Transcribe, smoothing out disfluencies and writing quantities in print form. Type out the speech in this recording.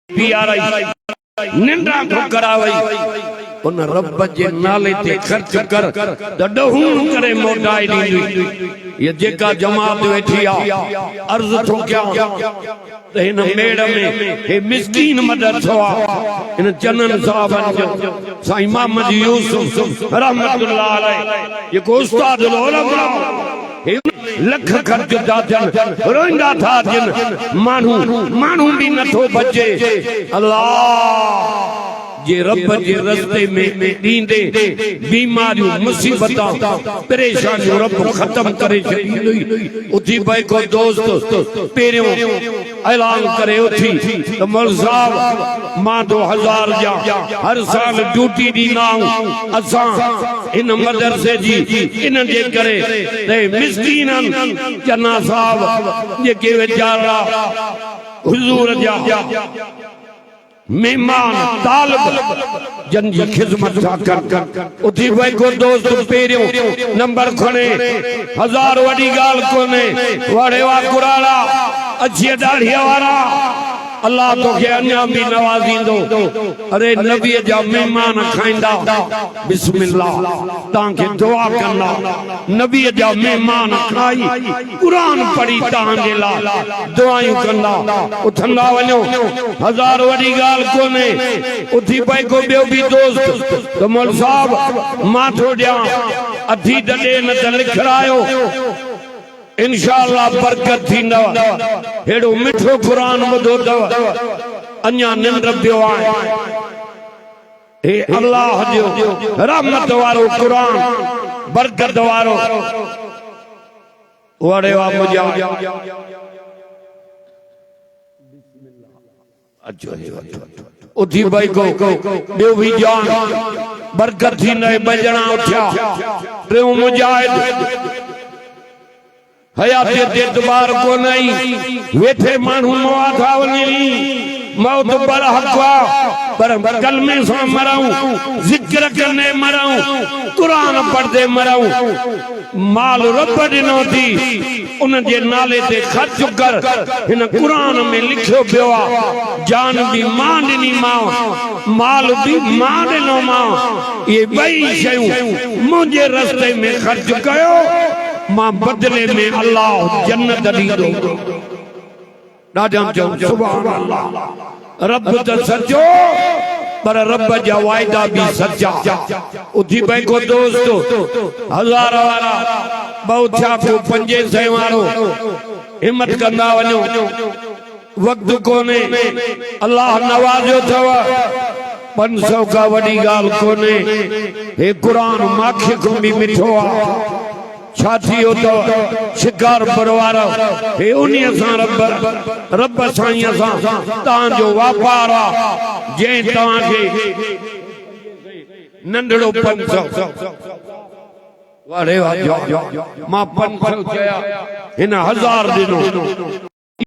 निंड्रा ठुकरावई उन रब जे नाले ते खर्च कर दडहूं करे मोटाई दी ये जेका जमात वेठी आ अर्ज थो क्या ते इन मेड़ में हे मिस्कीन मदद थवा इन चनन साहबन जो साईं मोहम्मद यूसुफ रहमतुल्लाह अलैह ये को उस्ताद उलमा लख खर्च दादन रोंदा था जिन मानू भी न थो बचे अल्लाह जे रब जे रस्ते में दींदे बीमारियों मुसीबतां परेशानियों रब खत्म करे छॾींदुई उथी भाई को दोस्त पहिरियों ऐलान करे उथी त मौल साहब मां 2000 जा हर साल ड्यूटी ॾींदा असां इन मदरसे जी इन जे करे ते मिस्कीनन चना साहब जेके वीचारा हुजूर जा मेहमान तालिब जन जी खिदमत था कर उथी भाई को दोस्त पहिरियों नंबर खणे 1000 वडी गाल कोने वाड़े वा कुराड़ा अच्छी दाढ़ीअ वारा अल्लाह तो के अन्या भी नवाजींदो अरे नबी जा मेहमान खाइंदा बिस्मिल्लाह तां के दुआ कंदा नबी जा मेहमान खाई कुरान पढ़ी तां जे ला दुआयूं कंदा उथंदा वञो 1000 वडी गाल कोने उथी पई को बियो भी दोस्त तो मौल साहब मां थो ॾियां अधी डडे न त लिखरायो इंशाअल्लाह बरकत थींदव हेड़ो मिठो कुरान ॿुधो अथव अञा निंड पियो आहे हे अल्लाह जो रहमत वारो कुरान बरकत वारो वड़े वा मुझा उथी भाई को ॿियो भी जान बरकत थींदे बजणा उठिया टियों मुजाहिद हयात ते दुबार को नहीं वेठे मानू मवा था वनी मौत पर हकवा पर कलमे से मराऊं जिक्र करने मराऊं कुरान पढ़दे मराऊं माल रब दिनो थी उन जे नाले ते खर्च कर इन कुरान में लिखियो पियो आ जान भी मां दिनी मां माल भी मां दिनो मां ये बई शयूं मुझे रस्ते में खर्च कयो मां बदले में अल्लाह जन्नत दीदो दादा चो सुभान अल्लाह रब तो सच्चो पर रब जा वायदा भी सच्चा उथी भाई को दोस्त 1000 वाला बहुत छा को 500 वारो हिम्मत कंदा वञो वक्त कोने अल्लाह नवाजो थव 500 का वडी गाल कोने हे कुरान माखे को भी मिठो आ छाती हो तो शिकार परवार हे उन्हीं सा रब साईं सा तां जो व्यापार जे तां के नंढड़ो 500 वारे वा मां 500 चया इन 1000 दिनो